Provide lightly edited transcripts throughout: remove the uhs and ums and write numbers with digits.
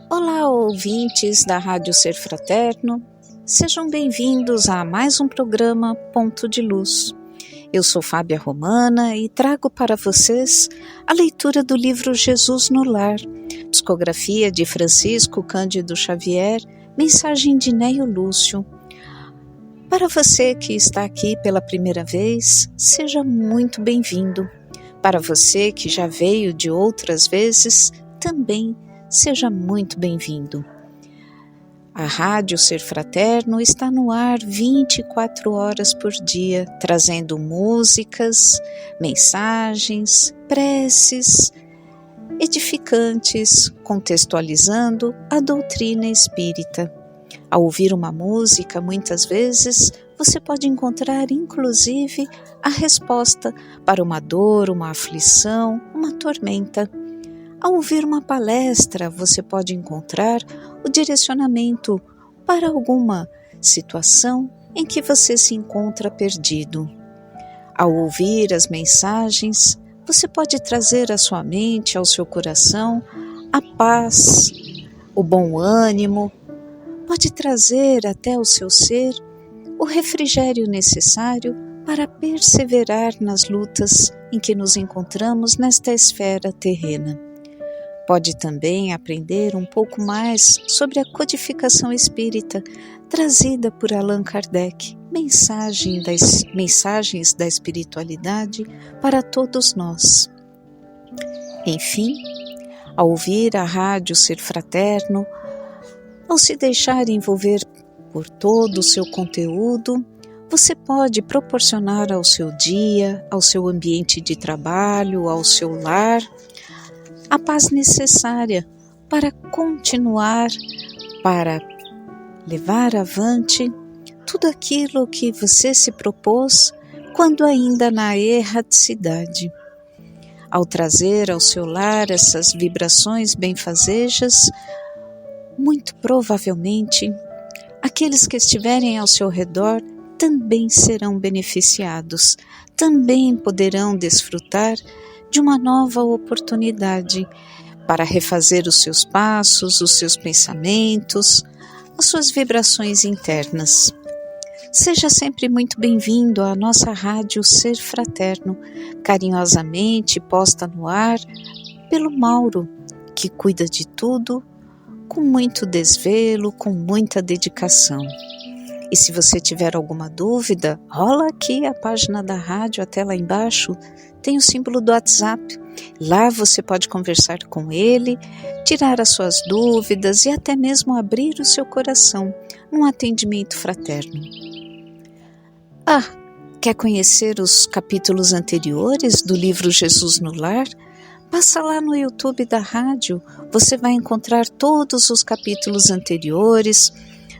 Olá, ouvintes da Rádio Ser Fraterno, sejam bem-vindos a mais um programa Ponto de Luz. Eu sou Fábia Romana e trago para vocês a leitura do livro Jesus no Lar, psicografia de Francisco Cândido Xavier, mensagem de Neio Lúcio. Para você que está aqui pela primeira vez, seja muito bem-vindo. Para você que já veio de outras vezes, também seja muito bem-vindo. A Rádio Ser Fraterno está no ar 24 horas por dia, trazendo músicas, mensagens, preces, edificantes, contextualizando a doutrina espírita. Ao ouvir uma música, muitas vezes, você pode encontrar, inclusive, a resposta para uma dor, uma aflição, uma tormenta. Ao ouvir uma palestra, você pode encontrar o direcionamento para alguma situação em que você se encontra perdido. Ao ouvir as mensagens, você pode trazer à sua mente, ao seu coração, a paz, o bom ânimo, pode trazer até o seu ser o refrigério necessário para perseverar nas lutas em que nos encontramos nesta esfera terrena. Pode também aprender um pouco mais sobre a codificação espírita trazida por Allan Kardec, mensagens da espiritualidade para todos nós. Enfim, ao ouvir a Rádio Ser Fraterno, ao se deixar envolver por todo o seu conteúdo, você pode proporcionar ao seu dia, ao seu ambiente de trabalho, ao seu lar, a paz necessária para continuar, para levar avante tudo aquilo que você se propôs quando ainda na erraticidade. Ao trazer ao seu lar essas vibrações benfazejas, muito provavelmente, aqueles que estiverem ao seu redor também serão beneficiados, também poderão desfrutar de uma nova oportunidade para refazer os seus passos, os seus pensamentos, as suas vibrações internas. Seja sempre muito bem-vindo à nossa Rádio Ser Fraterno, carinhosamente posta no ar pelo Mauro, que cuida de tudo com muito desvelo, com muita dedicação. E se você tiver alguma dúvida, rola aqui a página da rádio, até lá embaixo, tem o símbolo do WhatsApp. Lá você pode conversar com ele, tirar as suas dúvidas e até mesmo abrir o seu coração num atendimento fraterno. Quer conhecer os capítulos anteriores do livro Jesus no Lar? Passa lá no YouTube da rádio, você vai encontrar todos os capítulos anteriores,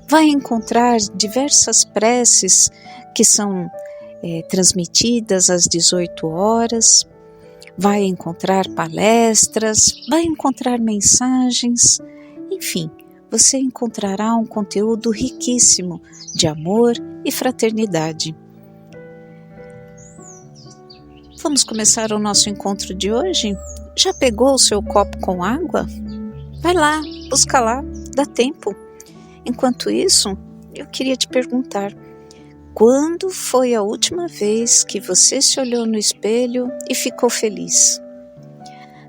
vai encontrar diversas preces que são transmitidas às 18 horas, vai encontrar palestras, vai encontrar mensagens, enfim, você encontrará um conteúdo riquíssimo de amor e fraternidade. Vamos começar o nosso encontro de hoje? Já pegou o seu copo com água? Vai lá, busca lá, dá tempo. Enquanto isso, eu queria te perguntar, quando foi a última vez que você se olhou no espelho e ficou feliz?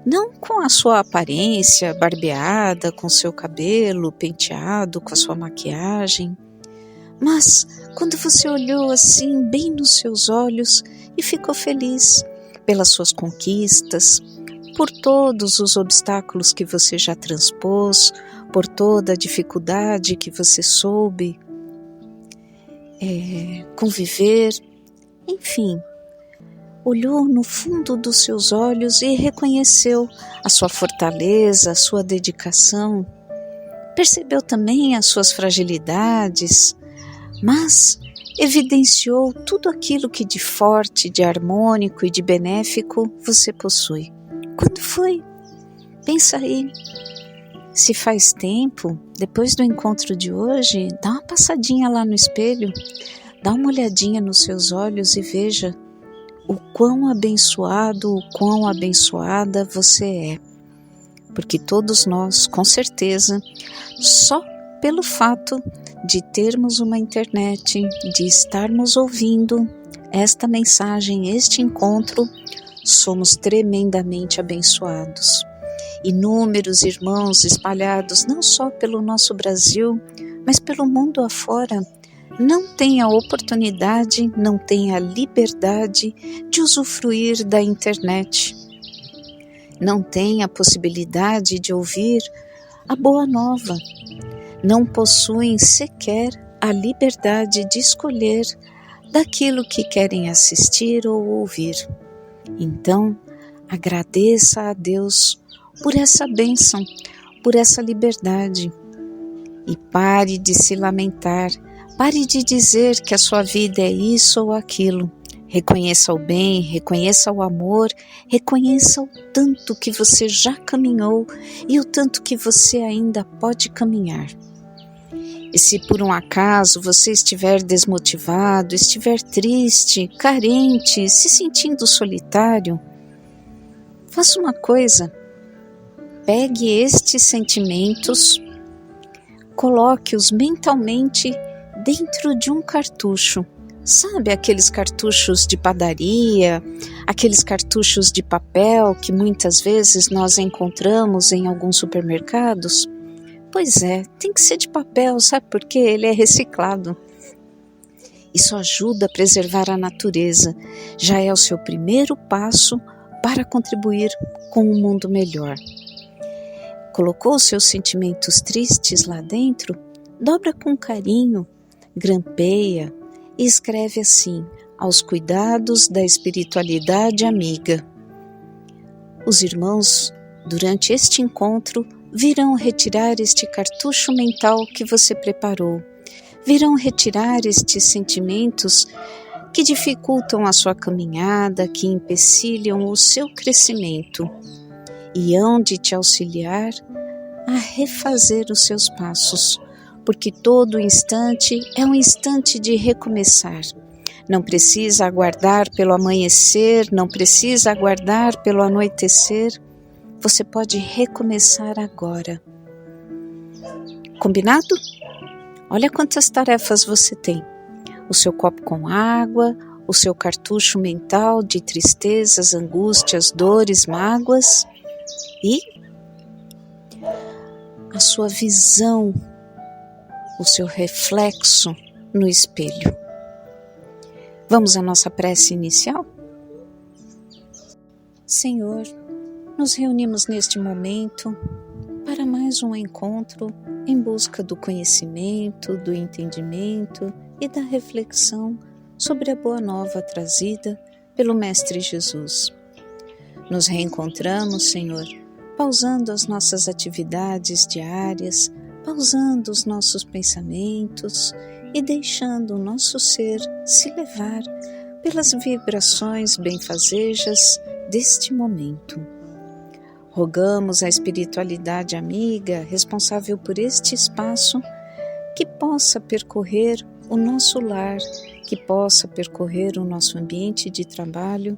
Não com a sua aparência barbeada, com seu cabelo penteado, com a sua maquiagem, mas quando você olhou assim bem nos seus olhos e ficou feliz pelas suas conquistas, por todos os obstáculos que você já transpôs, por toda a dificuldade que você soube conviver, enfim, olhou no fundo dos seus olhos e reconheceu a sua fortaleza, a sua dedicação, percebeu também as suas fragilidades, mas evidenciou tudo aquilo que de forte, de harmônico e de benéfico você possui. Quando foi? Pensa aí. Se faz tempo, depois do encontro de hoje, dá uma passadinha lá no espelho, dá uma olhadinha nos seus olhos e veja o quão abençoado, o quão abençoada você é. Porque todos nós, com certeza, só pelo fato de termos uma internet, de estarmos ouvindo esta mensagem, este encontro, somos tremendamente abençoados. Inúmeros irmãos espalhados não só pelo nosso Brasil, mas pelo mundo afora, não têm a oportunidade, não têm a liberdade de usufruir da internet. Não têm a possibilidade de ouvir a boa nova. Não possuem sequer a liberdade de escolher daquilo que querem assistir ou ouvir. Então, agradeça a Deus por essa bênção, por essa liberdade. E pare de se lamentar, pare de dizer que a sua vida é isso ou aquilo. Reconheça o bem, reconheça o amor, reconheça o tanto que você já caminhou e o tanto que você ainda pode caminhar. E se por um acaso você estiver desmotivado, estiver triste, carente, se sentindo solitário, faça uma coisa. Pegue estes sentimentos, coloque-os mentalmente dentro de um cartucho. Sabe aqueles cartuchos de padaria, aqueles cartuchos de papel que muitas vezes nós encontramos em alguns supermercados? Pois é, tem que ser de papel, sabe por quê? Ele é reciclado. Isso ajuda a preservar a natureza. Já é o seu primeiro passo para contribuir com um mundo melhor. Colocou os seus sentimentos tristes lá dentro? Dobra com carinho, grampeia e escreve assim: aos cuidados da espiritualidade amiga. Os irmãos, durante este encontro, virão retirar este cartucho mental que você preparou. Virão retirar estes sentimentos que dificultam a sua caminhada, que empecilham o seu crescimento e hão de te auxiliar a refazer os seus passos, porque todo instante é um instante de recomeçar. Não precisa aguardar pelo amanhecer, não precisa aguardar pelo anoitecer. Você pode recomeçar agora. Combinado? Olha quantas tarefas você tem. O seu copo com água, o seu cartucho mental de tristezas, angústias, dores, mágoas e a sua visão, o seu reflexo no espelho. Vamos à nossa prece inicial? Senhor, nos reunimos neste momento para mais um encontro em busca do conhecimento, do entendimento e da reflexão sobre a boa nova trazida pelo Mestre Jesus. Nos reencontramos, Senhor, pausando as nossas atividades diárias, pausando os nossos pensamentos e deixando o nosso ser se levar pelas vibrações benfazejas deste momento. Rogamos à espiritualidade amiga responsável por este espaço que possa percorrer o nosso lar, que possa percorrer o nosso ambiente de trabalho,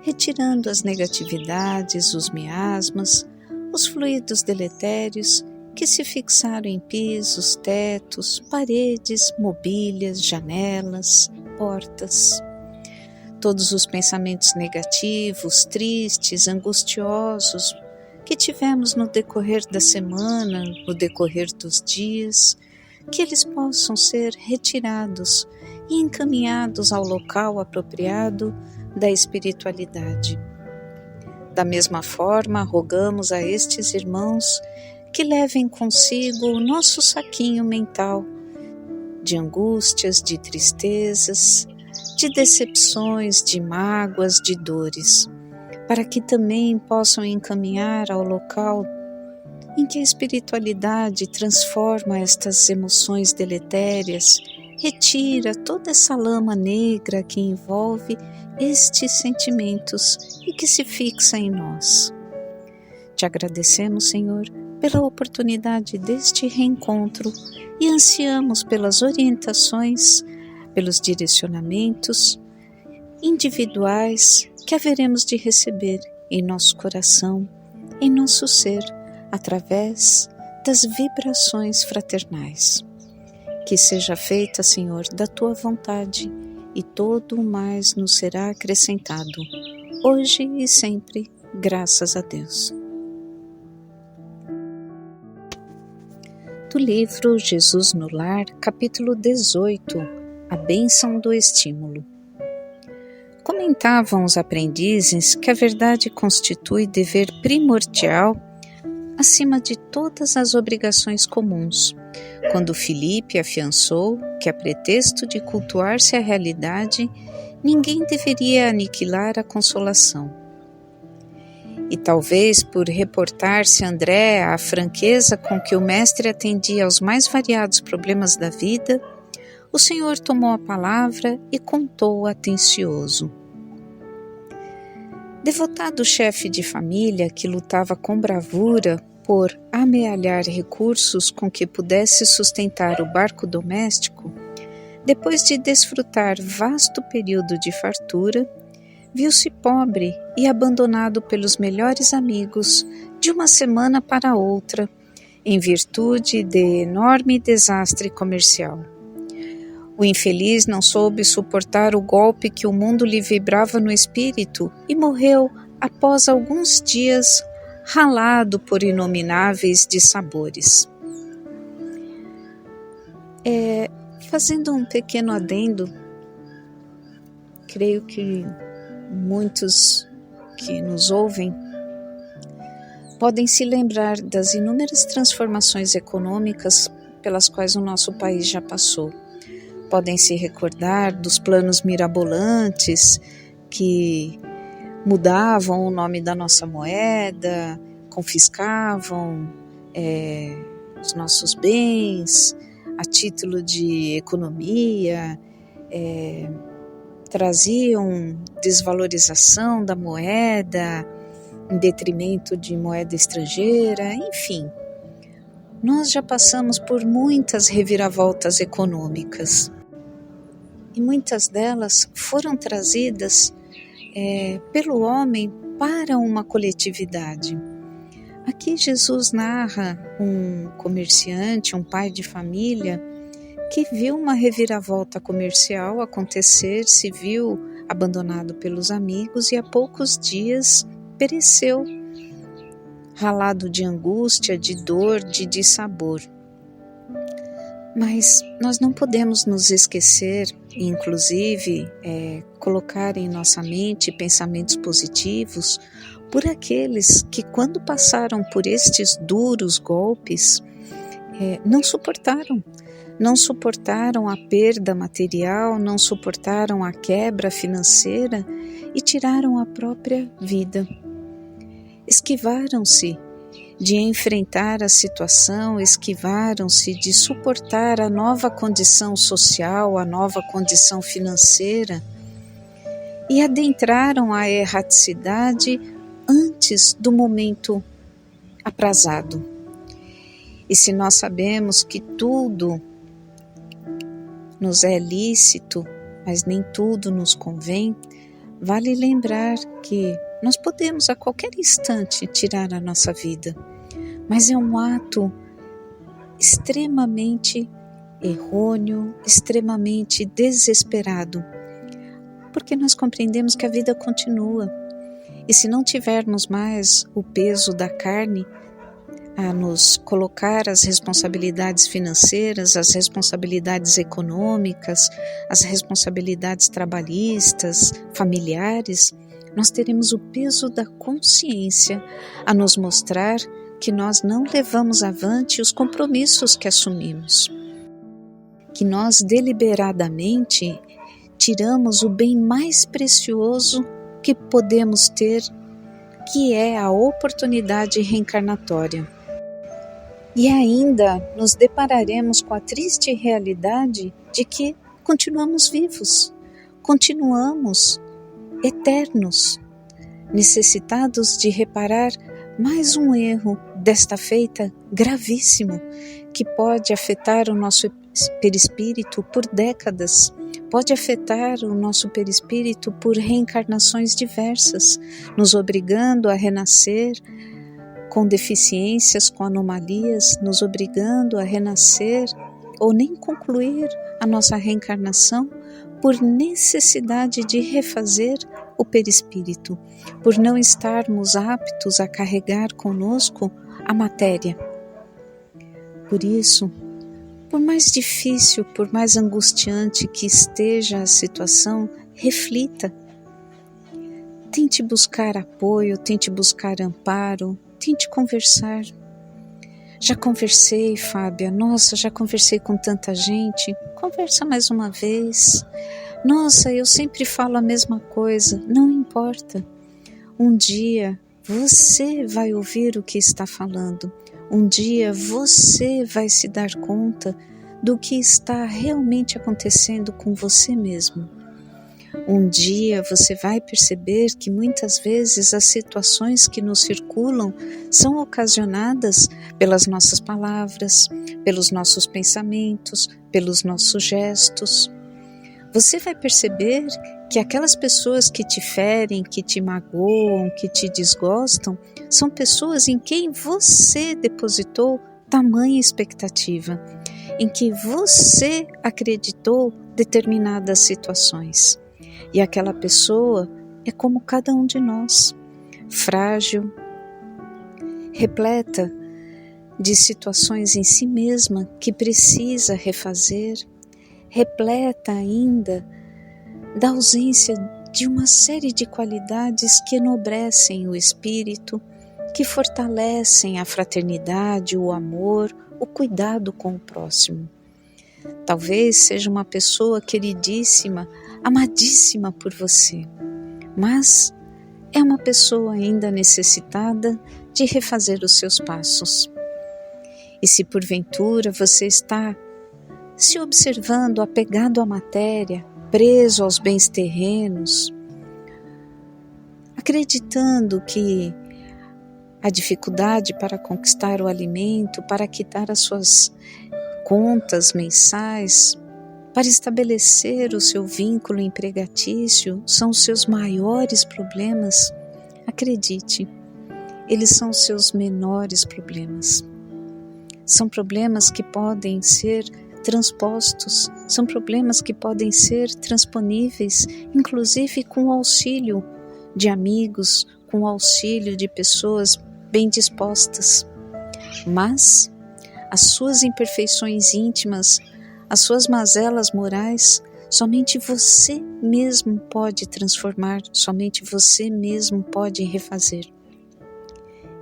retirando as negatividades, os miasmas, os fluidos deletérios que se fixaram em pisos, tetos, paredes, mobílias, janelas, portas. Todos os pensamentos negativos, tristes, angustiosos que tivemos no decorrer da semana, no decorrer dos dias, que eles possam ser retirados e encaminhados ao local apropriado da espiritualidade. Da mesma forma, rogamos a estes irmãos que levem consigo o nosso saquinho mental de angústias, de tristezas, de decepções, de mágoas, de dores, para que também possam encaminhar ao local em que a espiritualidade transforma estas emoções deletérias, retira toda essa lama negra que envolve estes sentimentos e que se fixa em nós. Te agradecemos, Senhor, pela oportunidade deste reencontro e ansiamos pelas orientações, pelos direcionamentos individuais que haveremos de receber em nosso coração, em nosso ser, através das vibrações fraternais. Que seja feita, Senhor, da Tua vontade, e todo o mais nos será acrescentado, hoje e sempre, graças a Deus. Do livro Jesus no Lar, capítulo 18, a bênção do estímulo. Comentavam os aprendizes que a verdade constitui dever primordial acima de todas as obrigações comuns, quando Filipe afiançou que, a pretexto de cultuar-se a realidade, ninguém deveria aniquilar a consolação. E talvez por reportar-se André à franqueza com que o mestre atendia aos mais variados problemas da vida, o Senhor tomou a palavra e contou atencioso. Devotado chefe de família que lutava com bravura por amealhar recursos com que pudesse sustentar o barco doméstico, depois de desfrutar vasto período de fartura, viu-se pobre e abandonado pelos melhores amigos de uma semana para outra, em virtude de enorme desastre comercial. O infeliz não soube suportar o golpe que o mundo lhe vibrava no espírito e morreu após alguns dias ralado por inomináveis dissabores. Fazendo um pequeno adendo, creio que muitos que nos ouvem podem se lembrar das inúmeras transformações econômicas pelas quais o nosso país já passou. Podem se recordar dos planos mirabolantes que mudavam o nome da nossa moeda, confiscavam os nossos bens a título de economia, traziam desvalorização da moeda em detrimento de moeda estrangeira, enfim. Nós já passamos por muitas reviravoltas econômicas e muitas delas foram trazidas pelo homem para uma coletividade. Aqui Jesus narra um comerciante, um pai de família, que viu uma reviravolta comercial acontecer, se viu abandonado pelos amigos e há poucos dias pereceu, ralado de angústia, de dor, de dissabor. Mas nós não podemos nos esquecer, inclusive colocar em nossa mente pensamentos positivos por aqueles que, quando passaram por estes duros golpes, não suportaram a perda material, não suportaram a quebra financeira e tiraram a própria vida. Esquivaram-se de enfrentar a situação, esquivaram-se de suportar a nova condição social, a nova condição financeira e adentraram a erraticidade antes do momento aprazado. E se nós sabemos que tudo nos é lícito, mas nem tudo nos convém, vale lembrar que nós podemos a qualquer instante tirar a nossa vida, mas é um ato extremamente errôneo, extremamente desesperado, porque nós compreendemos que a vida continua. E se não tivermos mais o peso da carne a nos colocar as responsabilidades financeiras, as responsabilidades econômicas, as responsabilidades trabalhistas, familiares, nós teremos o peso da consciência a nos mostrar que nós não levamos avante os compromissos que assumimos, que nós deliberadamente tiramos o bem mais precioso que podemos ter, que é a oportunidade reencarnatória. E ainda nos depararemos com a triste realidade de que continuamos vivos, continuamos eternos, necessitados de reparar mais um erro desta feita gravíssimo, que pode afetar o nosso perispírito por décadas, pode afetar o nosso perispírito por reencarnações diversas, nos obrigando a renascer com deficiências, com anomalias, nos obrigando a renascer ou nem concluir a nossa reencarnação por necessidade de refazer o perispírito, por não estarmos aptos a carregar conosco a matéria. Por isso, por mais difícil, por mais angustiante que esteja a situação, reflita. Tente buscar apoio, tente buscar amparo, tente conversar. Já conversei, Fábia, nossa, já conversei com tanta gente. Conversa mais uma vez. Nossa, eu sempre falo a mesma coisa. Não importa. Um dia você vai ouvir o que está falando. Um dia você vai se dar conta do que está realmente acontecendo com você mesmo. Um dia você vai perceber que muitas vezes as situações que nos circulam são ocasionadas pelas nossas palavras, pelos nossos pensamentos, pelos nossos gestos. Você vai perceber que aquelas pessoas que te ferem, que te magoam, que te desgostam, são pessoas em quem você depositou tamanha expectativa, em que você acreditou determinadas situações. E aquela pessoa é como cada um de nós, frágil, repleta de situações em si mesma que precisa refazer, repleta ainda da ausência de uma série de qualidades que enobrecem o espírito, que fortalecem a fraternidade, o amor, o cuidado com o próximo. Talvez seja uma pessoa queridíssima, amadíssima por você, mas é uma pessoa ainda necessitada de refazer os seus passos. E se porventura você está se observando apegado à matéria, preso aos bens terrenos, acreditando que a dificuldade para conquistar o alimento, para quitar as suas contas mensais, para estabelecer o seu vínculo empregatício, são os seus maiores problemas, acredite, eles são os seus menores problemas. São problemas que podem ser transpostos, são problemas que podem ser transponíveis, inclusive com o auxílio de amigos, com o auxílio de pessoas bem dispostas. Mas as suas imperfeições íntimas, as suas mazelas morais, somente você mesmo pode transformar, somente você mesmo pode refazer.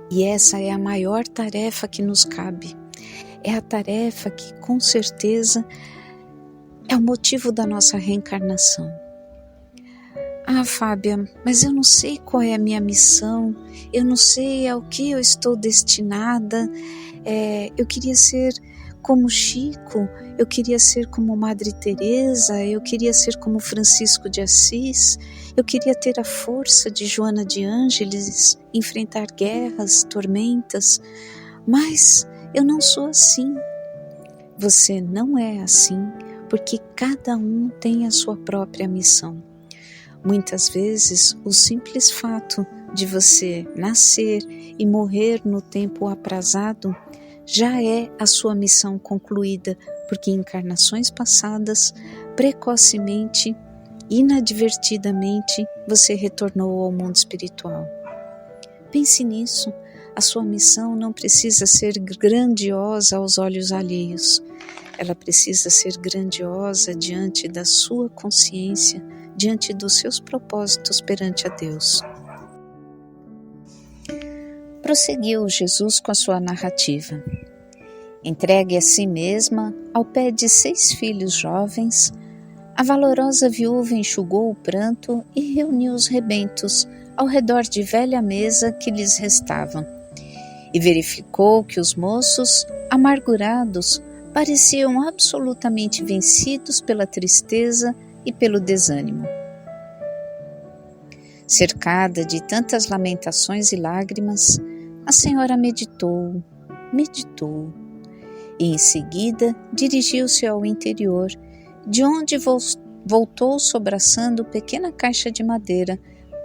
E essa é a maior tarefa que nos cabe. É a tarefa que, com certeza, é o motivo da nossa reencarnação. Ah, Fábia, mas eu não sei qual é a minha missão, eu não sei ao que eu estou destinada. Eu queria ser como Chico, eu queria ser como Madre Teresa, eu queria ser como Francisco de Assis, eu queria ter a força de Joana de Ângeles, enfrentar guerras, tormentas, mas eu não sou assim. Você não é assim, porque cada um tem a sua própria missão. Muitas vezes, o simples fato de você nascer e morrer no tempo aprazado já é a sua missão concluída, porque em encarnações passadas, precocemente, inadvertidamente, você retornou ao mundo espiritual. Pense nisso, a sua missão não precisa ser grandiosa aos olhos alheios, ela precisa ser grandiosa diante da sua consciência, diante dos seus propósitos perante a Deus. Prosseguiu Jesus com a sua narrativa. Entregue a si mesma ao pé de 6 filhos jovens, a valorosa viúva enxugou o pranto e reuniu os rebentos ao redor de velha mesa que lhes restava, e verificou que os moços, amargurados, pareciam absolutamente vencidos pela tristeza e pelo desânimo. Cercada de tantas lamentações e lágrimas, A senhora meditou, e em seguida dirigiu-se ao interior, de onde voltou sobraçando pequena caixa de madeira,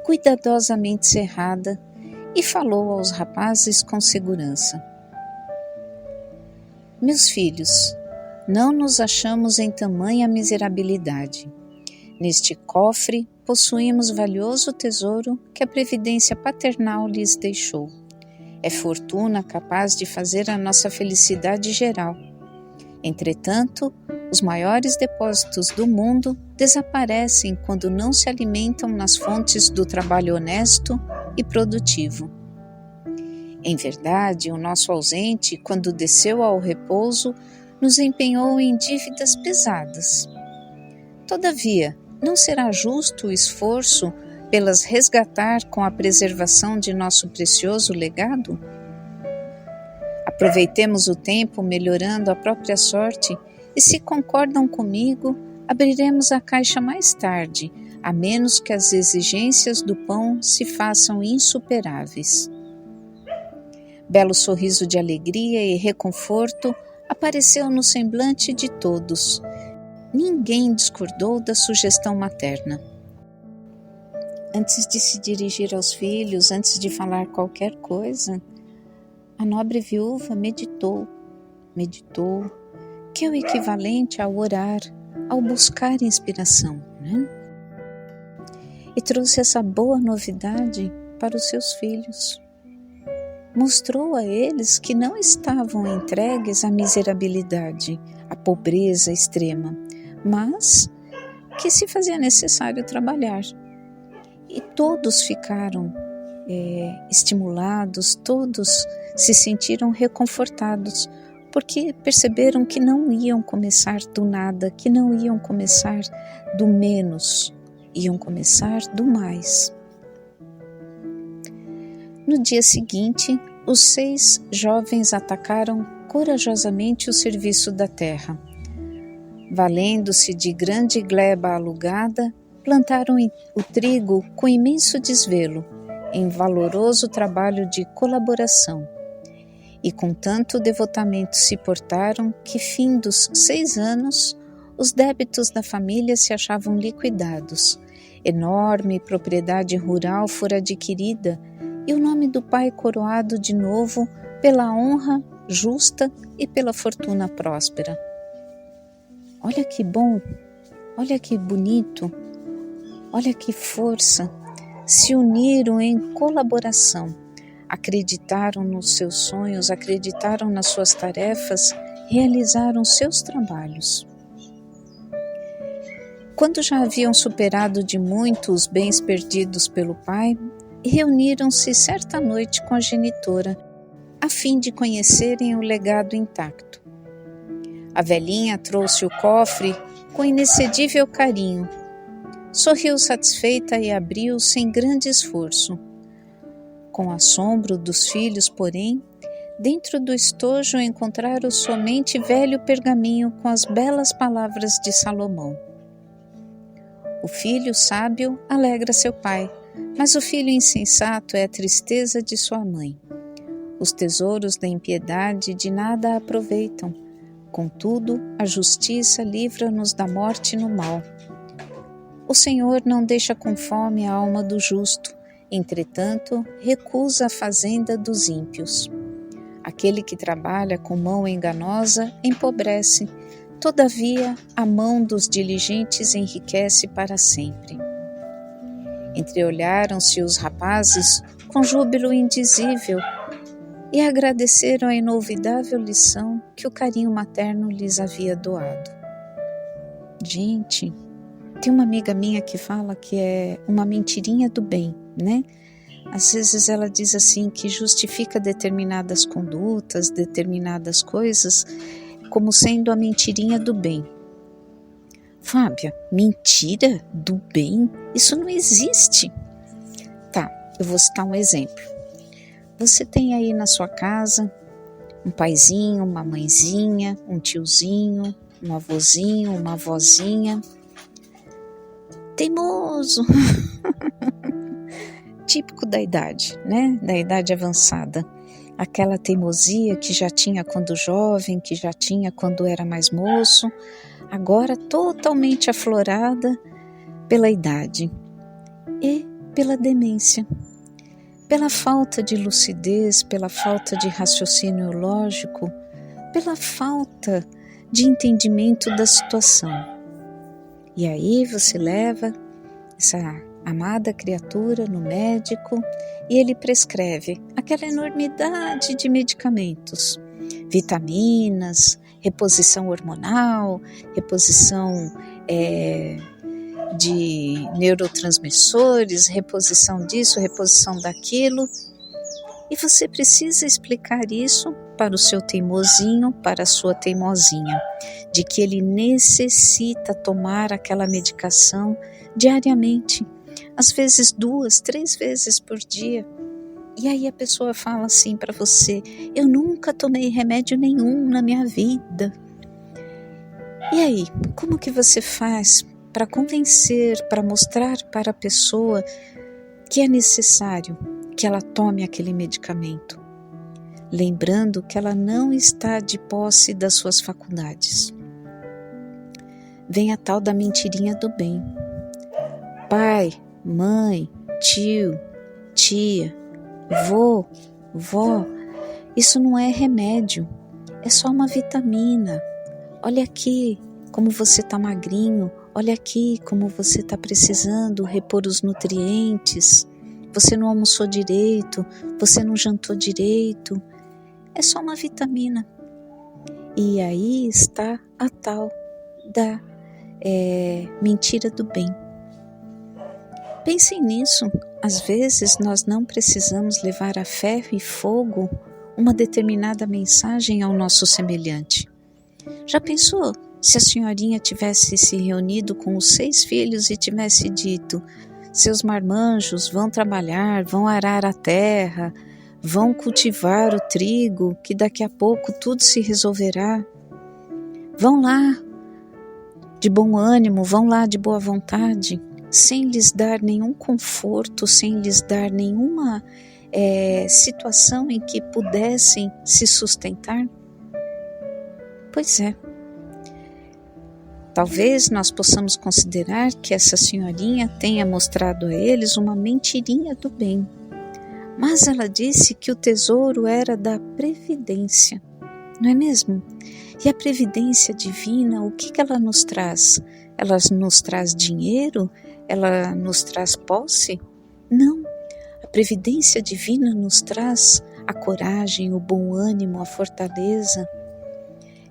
cuidadosamente cerrada, e falou aos rapazes com segurança. Meus filhos, não nos achamos em tamanha miserabilidade. Neste cofre possuímos valioso tesouro que a previdência paternal lhes deixou. É fortuna capaz de fazer a nossa felicidade geral. Entretanto, os maiores depósitos do mundo desaparecem quando não se alimentam nas fontes do trabalho honesto e produtivo. Em verdade, o nosso ausente, quando desceu ao repouso, nos empenhou em dívidas pesadas. Todavia, não será justo o esforço pelas resgatar com a preservação de nosso precioso legado? Aproveitemos o tempo melhorando a própria sorte e, se concordam comigo, abriremos a caixa mais tarde, a menos que as exigências do pão se façam insuperáveis. Belo sorriso de alegria e reconforto apareceu no semblante de todos. Ninguém discordou da sugestão materna. Antes de se dirigir aos filhos, antes de falar qualquer coisa, a nobre viúva meditou, que é o equivalente ao orar, ao buscar inspiração, né? E trouxe essa boa novidade para os seus filhos. Mostrou a eles que não estavam entregues à miserabilidade, à pobreza extrema, mas que se fazia necessário trabalhar. E todos ficaram estimulados, todos se sentiram reconfortados, porque perceberam que não iam começar do nada, que não iam começar do menos, iam começar do mais. No dia seguinte, os 6 jovens atacaram corajosamente o serviço da terra. Valendo-se de grande gleba alugada, plantaram o trigo com imenso desvelo, em valoroso trabalho de colaboração. E com tanto devotamento se portaram que, findos 6 anos, os débitos da família se achavam liquidados. Enorme propriedade rural fora adquirida e o nome do pai coroado de novo pela honra justa e pela fortuna próspera. Olha que bom, olha que bonito, olha que força. Se uniram em colaboração, acreditaram nos seus sonhos, acreditaram nas suas tarefas, realizaram seus trabalhos. Quando já haviam superado de muito os bens perdidos pelo pai, reuniram-se certa noite com a genitora, a fim de conhecerem o legado intacto. A velhinha trouxe o cofre com inexcedível carinho. Sorriu satisfeita e abriu sem grande esforço. Com assombro dos filhos, porém, dentro do estojo encontraram somente velho pergaminho com as belas palavras de Salomão. O filho sábio alegra seu pai, mas o filho insensato é a tristeza de sua mãe. Os tesouros da impiedade de nada aproveitam. Contudo, a justiça livra-nos da morte no mal. O Senhor não deixa com fome a alma do justo, entretanto, recusa a fazenda dos ímpios. Aquele que trabalha com mão enganosa empobrece, todavia a mão dos diligentes enriquece para sempre. Entreolharam-se os rapazes com júbilo indizível e agradeceram a inolvidável lição que o carinho materno lhes havia doado. Gente, tem uma amiga minha que fala que é uma mentirinha do bem, né? Às vezes ela diz assim que justifica determinadas condutas, determinadas coisas, como sendo a mentirinha do bem. Fábia, mentira do bem? Isso não existe. Tá, eu vou citar um exemplo. Você tem aí na sua casa um paizinho, uma mãezinha, um tiozinho, um avôzinho, uma avózinha. Teimoso, típico da idade, né? Da idade avançada. aquela teimosia que já tinha quando jovem, que já tinha quando era mais moço, agora totalmente aflorada pela idade e pela demência, pela falta de lucidez, pela falta de raciocínio lógico, pela falta de entendimento da situação. E aí você leva essa amada criatura no médico e ele prescreve aquela enormidade de medicamentos, vitaminas, reposição hormonal, reposição de neurotransmissores, reposição disso, reposição daquilo. E você precisa explicar isso para o seu teimosinho, para a sua teimosinha, de que ele necessita tomar aquela medicação diariamente, às vezes 2, 3 vezes por dia. E aí a pessoa fala assim para você: eu nunca tomei remédio nenhum na minha vida. E aí, como que você faz para convencer, para mostrar para a pessoa que é necessário que ela tome aquele medicamento? Lembrando que ela não está de posse das suas faculdades. Vem a tal da mentirinha do bem. Pai, mãe, tio, tia, vô, vó, isso não é remédio, é só uma vitamina. Olha aqui como você está magrinho, olha aqui como você está precisando repor os nutrientes, você não almoçou direito, você não jantou direito, é só uma vitamina. E aí está a tal da mentira do bem. Pensem nisso, às vezes nós não precisamos levar a ferro e fogo uma determinada mensagem ao nosso semelhante. Já pensou se a senhorinha tivesse se reunido com os 6 filhos e tivesse dito: seus marmanjos vão trabalhar, vão arar a terra, vão cultivar o trigo, que daqui a pouco tudo se resolverá. Vão lá de bom ânimo, vão lá de boa vontade, sem lhes dar nenhum conforto, sem lhes dar nenhuma situação em que pudessem se sustentar? Pois é. Talvez nós possamos considerar que essa senhorinha tenha mostrado a eles uma mentirinha do bem. Mas ela disse que o tesouro era da previdência, não é mesmo? E a previdência divina, o que ela nos traz? Ela nos traz dinheiro? Ela nos traz posse? Não. A previdência divina nos traz a coragem, o bom ânimo, a fortaleza.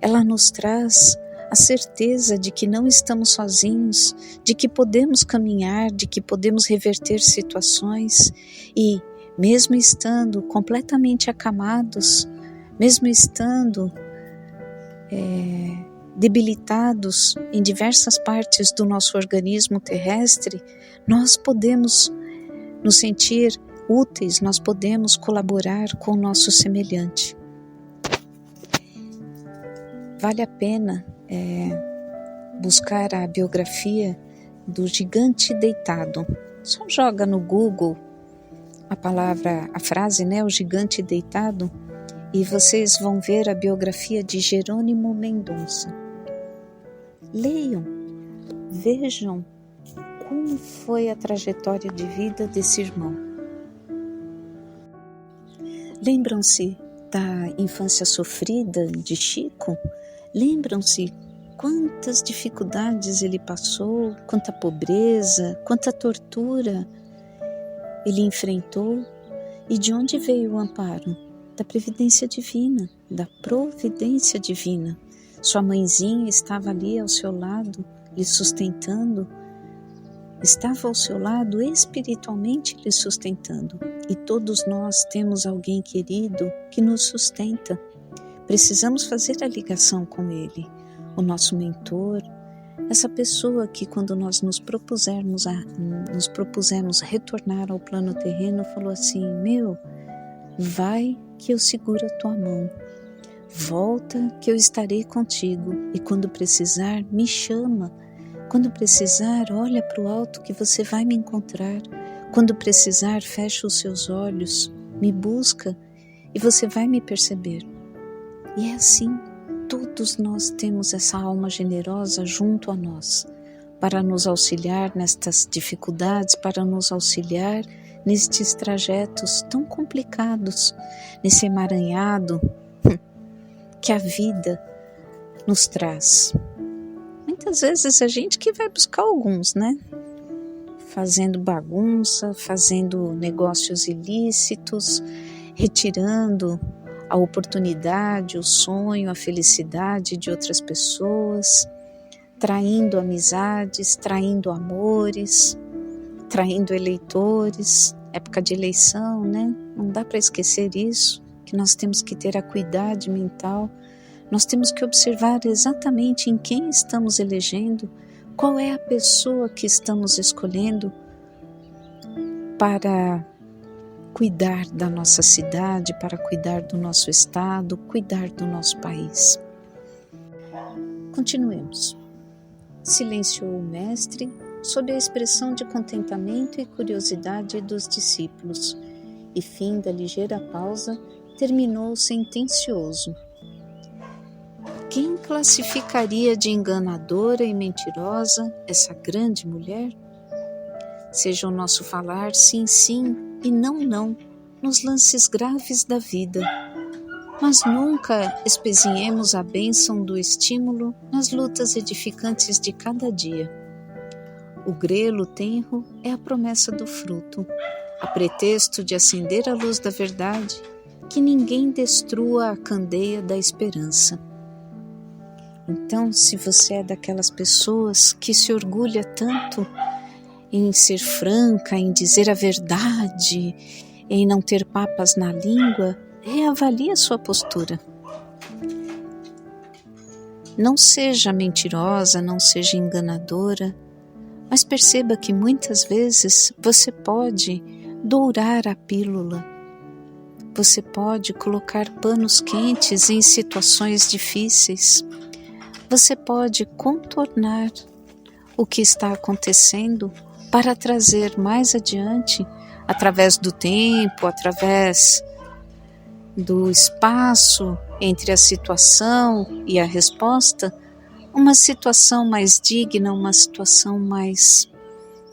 Ela nos traz a certeza de que não estamos sozinhos, de que podemos caminhar, de que podemos reverter situações e, mesmo estando completamente acamados, mesmo estando debilitados em diversas partes do nosso organismo terrestre, nós podemos nos sentir úteis, nós podemos colaborar com o nosso semelhante. Vale a pena buscar a biografia do Gigante Deitado. Só joga no Google a frase, o Gigante Deitado, e vocês vão ver a biografia de Jerônimo Mendonça. Leiam, vejam como foi a trajetória de vida desse irmão. Lembram-se da infância sofrida de Chico? Lembram-se quantas dificuldades ele passou, quanta pobreza, quanta tortura ele enfrentou? E de onde veio o amparo? Da previdência divina, da providência divina. Sua mãezinha estava ali ao seu lado, lhe sustentando, estava ao seu lado espiritualmente lhe sustentando. E todos nós temos alguém querido que nos sustenta. Precisamos fazer a ligação com ele, o nosso mentor, essa pessoa que quando nós nos propusemos retornar ao plano terreno, falou assim: vai que eu seguro a tua mão, volta que eu estarei contigo, e quando precisar me chama, quando precisar olha para o alto que você vai me encontrar, quando precisar fecha os seus olhos, me busca e você vai me perceber. E é assim, todos nós temos essa alma generosa junto a nós, para nos auxiliar nestas dificuldades, para nos auxiliar nestes trajetos tão complicados, nesse emaranhado que a vida nos traz. Muitas vezes a gente que vai buscar alguns, né? Fazendo bagunça, fazendo negócios ilícitos, retirando a oportunidade, o sonho, a felicidade de outras pessoas, traindo amizades, traindo amores, traindo eleitores, época de eleição, né? Não dá para esquecer isso, que nós temos que ter a acuidade mental, nós temos que observar exatamente em quem estamos elegendo, qual é a pessoa que estamos escolhendo para cuidar da nossa cidade, para cuidar do nosso estado, cuidar do nosso país. Continuemos. Silenciou o mestre sob a expressão de contentamento e curiosidade dos discípulos, e fim da ligeira pausa, terminou sentencioso. Quem classificaria de enganadora e mentirosa essa grande mulher? Seja o nosso falar sim, sim e não, não, nos lances graves da vida, mas nunca espezinhemos a bênção do estímulo nas lutas edificantes de cada dia. O grelo tenro é a promessa do fruto, a pretexto de acender a luz da verdade, que ninguém destrua a candeia da esperança. Então, se você é daquelas pessoas que se orgulha tanto em ser franca, em dizer a verdade, em não ter papas na língua, reavalie a sua postura. Não seja mentirosa, não seja enganadora, mas perceba que muitas vezes você pode dourar a pílula, você pode colocar panos quentes em situações difíceis, você pode contornar o que está acontecendo para trazer mais adiante, através do tempo, através do espaço entre a situação e a resposta, uma situação mais digna, uma situação mais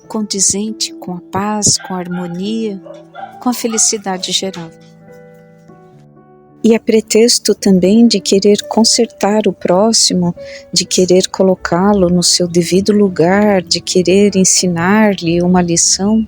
condizente com a paz, com a harmonia, com a felicidade geral. E a pretexto também de querer consertar o próximo, de querer colocá-lo no seu devido lugar, de querer ensinar-lhe uma lição,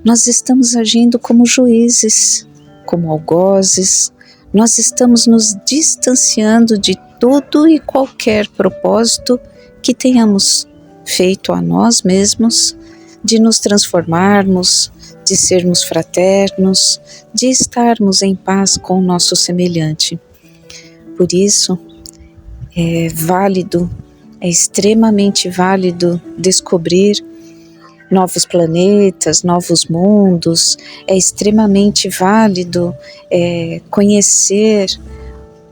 nós estamos agindo como juízes, como algozes, nós estamos nos distanciando de todo e qualquer propósito que tenhamos feito a nós mesmos, de nos transformarmos, de sermos fraternos, de estarmos em paz com o nosso semelhante. Por isso, é válido, é extremamente válido descobrir novos planetas, novos mundos, é extremamente válido conhecer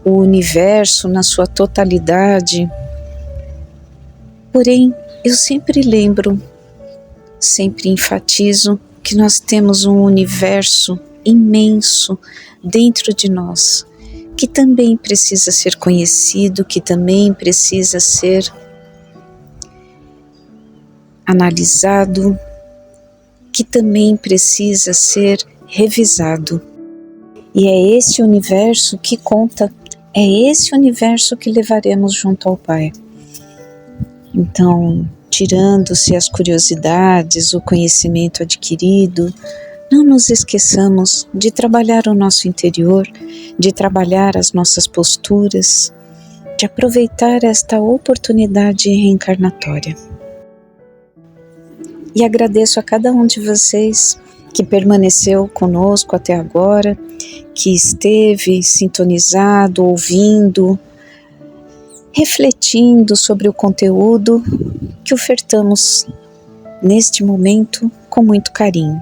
o universo na sua totalidade. Porém, eu sempre lembro, sempre enfatizo que nós temos um universo imenso dentro de nós, que também precisa ser conhecido, que também precisa ser analisado, que também precisa ser revisado. E é esse universo que conta, é esse universo que levaremos junto ao Pai. Então, tirando-se as curiosidades, o conhecimento adquirido, não nos esqueçamos de trabalhar o nosso interior, de trabalhar as nossas posturas, de aproveitar esta oportunidade reencarnatória. E agradeço a cada um de vocês que permaneceu conosco até agora, que esteve sintonizado, ouvindo, refletindo sobre o conteúdo que ofertamos neste momento com muito carinho.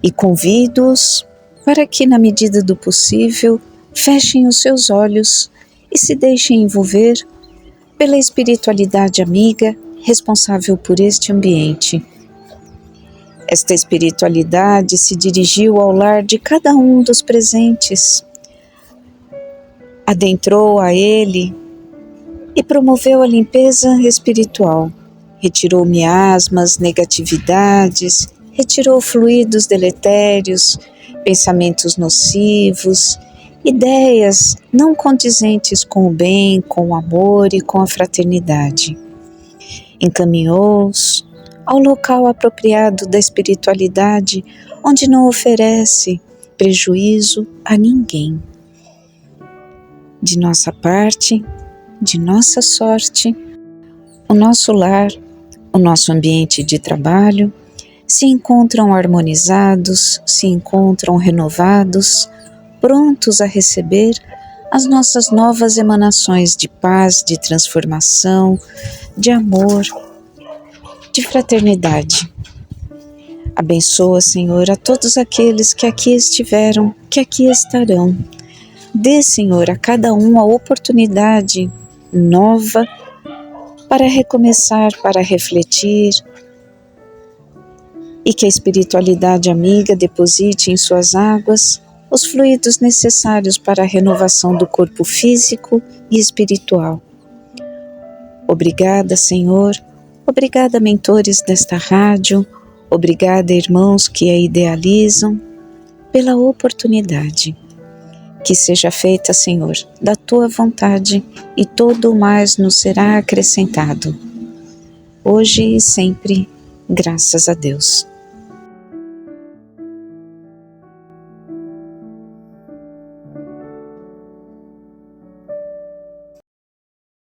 E convido-os para que, na medida do possível, fechem os seus olhos e se deixem envolver pela espiritualidade amiga responsável por este ambiente. Esta espiritualidade se dirigiu ao lar de cada um dos presentes, adentrou a ele e promoveu a limpeza espiritual. Retirou miasmas, negatividades, retirou fluidos deletérios, pensamentos nocivos, ideias não condizentes com o bem, com o amor e com a fraternidade. Encaminhou-os ao local apropriado da espiritualidade, onde não oferece prejuízo a ninguém. De nossa parte, de nossa sorte, o nosso lar, o nosso ambiente de trabalho se encontram harmonizados, se encontram renovados, prontos a receber as nossas novas emanações de paz, de transformação, de amor, de fraternidade. Abençoa, Senhor, a todos aqueles que aqui estiveram, que aqui estarão. Dê, Senhor, a cada um a oportunidade nova para recomeçar, para refletir, e que a espiritualidade amiga deposite em suas águas os fluidos necessários para a renovação do corpo físico e espiritual. Obrigada, Senhor. Obrigada, mentores desta rádio. Obrigada, irmãos que a idealizam, pela oportunidade. Que seja feita, Senhor, da Tua vontade, e todo o mais nos será acrescentado. Hoje e sempre, graças a Deus.